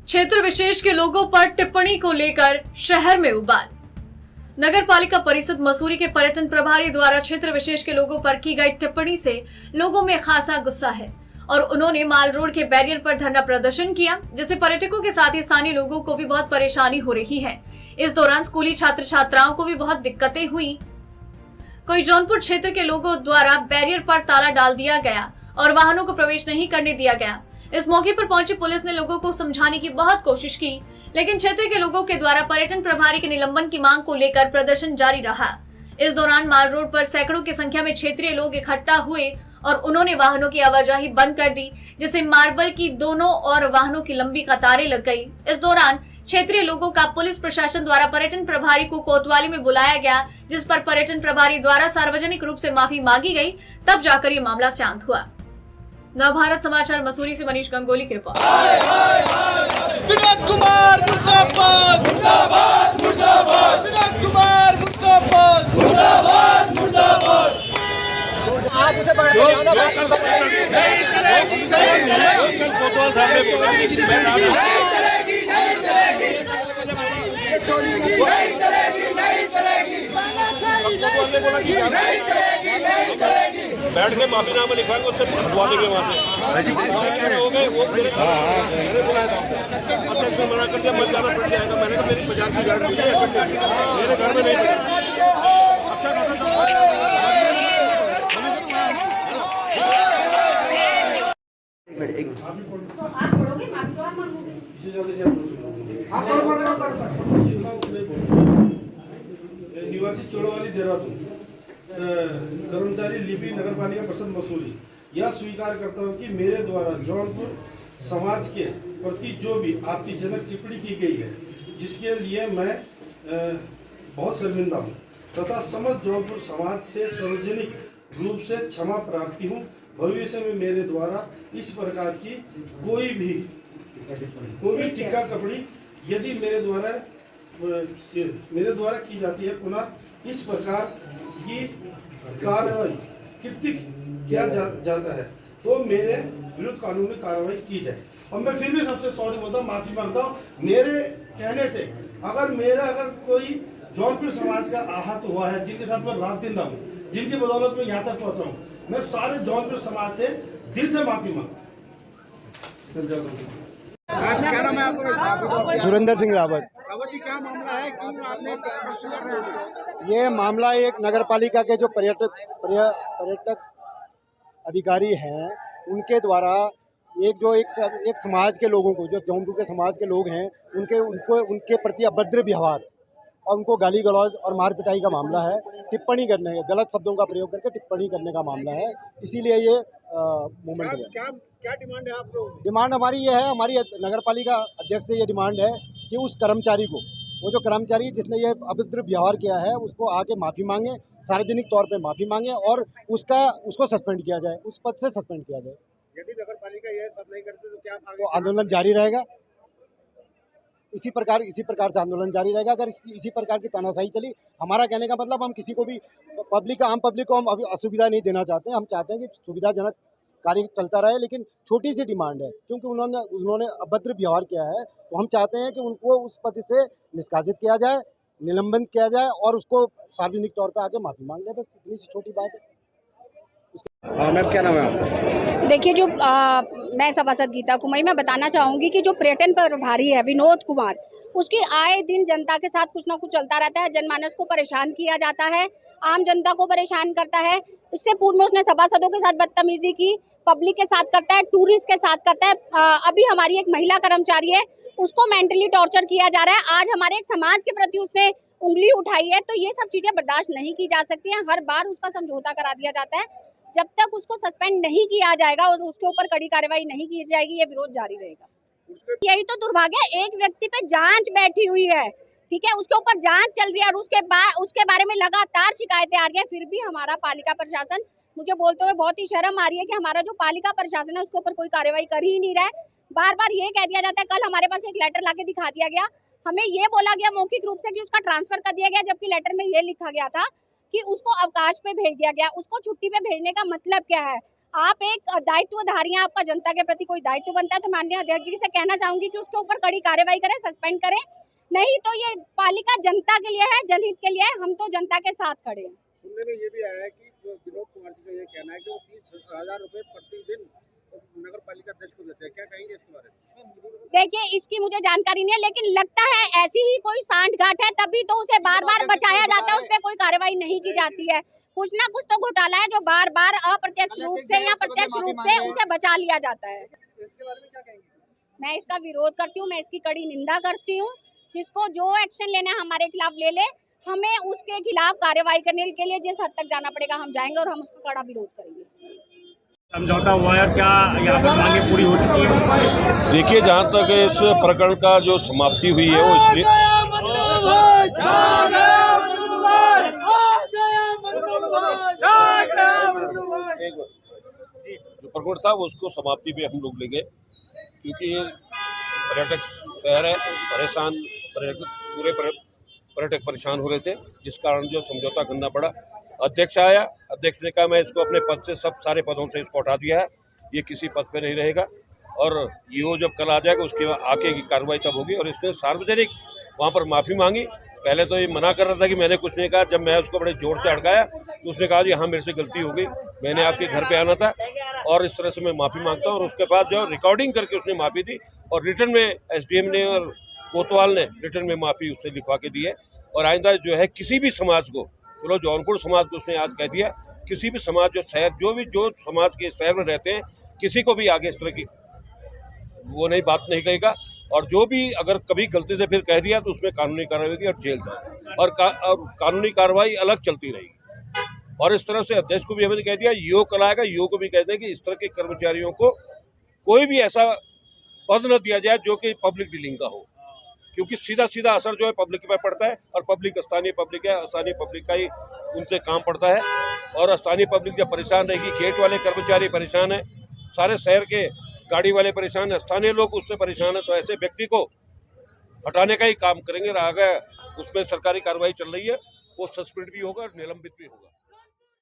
क्षेत्र विशेष के लोगों पर टिप्पणी को लेकर शहर में उबाल। नगर पालिका परिषद मसूरी के पर्यटन प्रभारी द्वारा क्षेत्र विशेष के लोगों पर की गई टिप्पणी से लोगों में खासा गुस्सा है और उन्होंने माल रोड के बैरियर पर धरना प्रदर्शन किया, जिससे पर्यटकों के साथ ही स्थानीय लोगों को भी बहुत परेशानी हो रही है। इस दौरान स्कूली छात्र छात्राओं को भी बहुत दिक्कतें हुई। कोई जौनपुर क्षेत्र के लोगों द्वारा बैरियर पर ताला डाल दिया गया और वाहनों को प्रवेश नहीं करने दिया गया। इस मौके पर पहुंची पुलिस ने लोगों को समझाने की बहुत कोशिश की, लेकिन क्षेत्र के लोगों के द्वारा पर्यटन प्रभारी के निलंबन की मांग को लेकर प्रदर्शन जारी रहा। इस दौरान माल रोड पर सैकड़ों की संख्या में क्षेत्रीय लोग इकट्ठा हुए और उन्होंने वाहनों की आवाजाही बंद कर दी, जिससे मार्बल की दोनों और वाहनों की लंबी कतारें लग गई। इस दौरान क्षेत्रीय लोगों का पुलिस प्रशासन द्वारा पर्यटन प्रभारी को कोतवाली में बुलाया गया, जिस पर पर्यटन प्रभारी द्वारा सार्वजनिक रूप से माफी मांगी गई। तब जाकर ये मामला शांत हुआ। नवभारत समाचार मसूरी से मनीष गंगोली की रिपोर्ट। विनोद कुमार मुर्दाबाद मुर्दाबाद मुर्दाबाद, विनोद कुमार मुर्दाबाद मुर्दाबाद मुर्दाबाद। आप उसे बैठ के माफीनामा लिखवाएंगे, उससे हटवा देंगे वहाँ से। हो गए वो मैंने बुलाया था, अध्यक्ष ने मना कर दिया, मत जाना पड़ जाएगा। मैंने कहा मेरी बाजार की गाड़ी मेरे घर में नहीं। निवासी चोड़वाली देहरादून, कर्मचारी लिपि नगर पालिका परिषद मसूरी, यह स्वीकार करता हूँ कि मेरे द्वारा जौनपुर समाज के प्रति जो भी आपत्तिजनक टिप्पणी की गई है, जिसके लिए मैं बहुत शर्मिंदा हूँ तथा समस्त जौनपुर समाज से सार्वजनिक रूप से क्षमा प्रार्थी हूँ। भविष्य में मेरे द्वारा इस प्रकार की कोई भी टीका टिप्पणी यदि मेरे द्वारा की जाती है, पुनः इस प्रकार की कार्रवाई कृतिक किया जाता है तो मेरे विरुद्ध कानूनी कार्रवाई की जाए। और मैं फिर भी सबसे सॉरी बोलता हूँ, माफी मांगता हूँ। मेरे कहने से अगर कोई जौनपुर समाज का आहत हुआ है, जिनके साथ मैं रात दिन रहा हूँ, जिनकी बदौलत मैं यहाँ तक पहुँचा हूँ, मैं सारे जौनपुर समाज से दिल से माफी मांगता हूँ। सुरेंद्र सिंह रावत। जी, क्या मामला है, क्यों आपने प्रदर्शन कर रहे हैं? ये मामला एक नगर पालिका के जो पर्यटक अधिकारी हैं, उनके द्वारा एक समाज के लोगों को, जो जौनपुर के समाज के लोग हैं, उनके प्रति अभद्र व्यवहार और उनको गाली गलौज और मार पिटाई का मामला है। टिप्पणी करने का, गलत शब्दों का प्रयोग करके टिप्पणी करने का मामला है। इसीलिए ये मूवमेंट है। क्या डिमांड है आप लोग? डिमांड हमारी ये है, हमारी नगर पालिका अध्यक्ष से ये डिमांड है कि उस कर्मचारी को, वो जो कर्मचारी जिसने ये अभद्र व्यवहार किया है, उसको आके माफ़ी मांगे, सार्वजनिक तौर पे माफ़ी मांगे और उसको सस्पेंड किया जाए, उस पद से सस्पेंड किया जाए। यदि नगर पालिका यह सब नहीं करती तो क्या आगे? तो आंदोलन जारी रहेगा। इसी प्रकार से आंदोलन जारी रहेगा। अगर इसी प्रकार की तानाशाही चली, हमारा कहने का मतलब, हम किसी को भी आम पब्लिक को हम अभी असुविधा नहीं देना चाहते हैं। हम चाहते हैं कि सुविधाजनक कार्य चलता रहे, लेकिन छोटी सी डिमांड है, क्योंकि उन्होंने अभद्र व्यवहार किया है, तो हम चाहते हैं कि उनको उस पद से निष्कासित किया जाए, निलंबन किया जाए और उसको सार्वजनिक तौर पर आके माफी मांग ले। बस इतनी सी छोटी बात है। मैम, क्या नाम है आपका? देखिए, जो मैं सभासद गीता कुमारी, मैं बताना चाहूँगी कि जो पर्यटन प्रभारी है विनोद कुमार, उसकी आए दिन जनता के साथ कुछ ना कुछ चलता रहता है। जनमानस को परेशान किया जाता है, आम जनता को परेशान करता है। इससे पूर्व में उसने सभासदों के साथ बदतमीजी की, पब्लिक के साथ करता है, टूरिस्ट के साथ करता है। अभी हमारी एक महिला कर्मचारी है, उसको मेंटली टॉर्चर किया जा रहा है। आज हमारे एक समाज के प्रति उसने उंगली उठाई है, तो ये सब चीज़ें बर्दाश्त नहीं की जा सकती हैं। हर बार उसका समझौता करा दिया जाता है। जब तक उसको सस्पेंड नहीं किया जाएगा और उसके ऊपर कड़ी कार्रवाई नहीं की जाएगी, ये विरोध जारी रहेगा। यही तो दुर्भाग्य है, एक व्यक्ति पे जांच बैठी हुई है, ठीक है, उसके ऊपर जांच चल रही है और उसके बारे में लगातार शिकायतें आ रही है, फिर भी हमारा पालिका प्रशासन, मुझे बोलते हुए बहुत ही शर्म आ रही है कि हमारा जो पालिका प्रशासन है उसके ऊपर कोई कार्रवाई कर ही नहीं रहा है। बार बार ये कह दिया जाता है, कल हमारे पास एक लेटर लाके दिखा दिया गया, हमें ये बोला गया मौखिक रूप से कि उसका ट्रांसफर कर दिया गया, जबकि लेटर में ये लिखा गया था कि उसको अवकाश पे भेज दिया गया। उसको छुट्टी पे भेजने का मतलब क्या है? आप एक दायित्वधारी हैं, आपका जनता के प्रति कोई दायित्व बनता है, तो माननीय अध्यक्ष जी से कहना चाहूंगी कि उसके ऊपर कड़ी कार्रवाई करें, सस्पेंड करें। नहीं तो ये पालिका जनता के लिए है, जनहित के लिए है, हम तो जनता के साथ खड़े हैं। सुनने में ये भी आया है कि जो विनोद कुमार जी का ये कहना है कि वो 30,000 रुपए प्रतिदिन नगर पालिका अध्यक्ष को देते हैं, क्या कहेंगे इसके बारे में? देखिए, इसकी मुझे जानकारी नहीं है, लेकिन लगता है ऐसी ही कोई सांठगांठ है, तभी तो उसे बार बार बचाया जाता है, उस पर कोई कार्रवाई नहीं की जाती है। कुछ ना कुछ तो घोटाला है जो बार बार अप्रत्यक्ष रूप से या प्रत्यक्ष रूप से उसे बचा लिया जाता है। इसके बारे में क्या कहेंगे? मैं इसका विरोध करती हूँ, मैं इसकी कड़ी निंदा करती हूँ। जिसको जो एक्शन लेना है हमारे खिलाफ ले ले, हमें उसके खिलाफ कार्रवाई करने के लिए जिस हद तक जाना पड़ेगा हम जाएंगे और हम उसका कड़ा विरोध करेंगे। समझौता हुआ है, क्या यहाँ पर मांगे पूरी हो चुकी है? देखिए, जहाँ तक इस प्रकरण का जो समाप्ति हुई है वो इसलिए जो प्रकरण था वो उसको समाप्ति पे हम लोग ले गए, क्योंकि ये पर्यटक शहर है, पूरे पर्यटक परेशान हो रहे थे, जिस कारण जो समझौता करना पड़ा। अध्यक्ष आया, अध्यक्ष ने कहा मैं इसको अपने पद से सारे पदों से इसको हटा दिया है, ये किसी पद पे नहीं रहेगा, और ये जब कल आ जाएगा उसके बाद आगे की कार्रवाई तब होगी। और इसने सार्वजनिक वहाँ पर माफ़ी मांगी। पहले तो ये मना कर रहा था कि मैंने कुछ नहीं कहा, जब मैं उसको बड़े जोर से अड़काया तो उसने कहा जी हाँ मेरे से गलती हो गई, मैंने आपके घर पे आना था और इस तरह से मैं माफ़ी मांगता हूँ। और उसके बाद जो रिकॉर्डिंग करके उसने माफ़ी दी और रिटर्न में एसडीएम ने और कोतवाल ने रिटर्न में माफ़ी उससे लिखवा के दी है। और आइंदा जो है किसी भी समाज को, चलो जौनपुर समाज को उसने आज कह दिया, किसी भी समाज जो समाज के शहर में रहते हैं किसी को भी आगे इस तरह की वो नहीं बात नहीं कहेगा। और जो भी अगर कभी गलती से फिर कह दिया तो उसमें कानूनी कार्रवाई होगी और जेल जाएगा, और कानूनी कार्रवाई अलग चलती रहेगी। और इस तरह से अध्यक्ष को भी हमने कह दिया, ईओ कल आएगा, ईओ को भी कह दें कि इस तरह के कर्मचारियों को कोई भी ऐसा पद न दिया जाए जो कि पब्लिक डीलिंग का हो, क्योंकि सीधा सीधा असर जो है पब्लिक पर पड़ता है। और पब्लिक स्थानीय पब्लिक है, स्थानीय पब्लिक का ही उनसे काम पड़ता है। और स्थानीय पब्लिक जब परेशान रहेगी, गेट वाले कर्मचारी परेशान है, सारे शहर के गाड़ी वाले परेशान है, स्थानीय लोग उससे परेशान है, तो ऐसे व्यक्ति को हटाने का ही काम करेंगे। आगे उसमें सरकारी कार्रवाई चल रही है, वो सस्पेंड भी होगा और निलंबित भी होगा।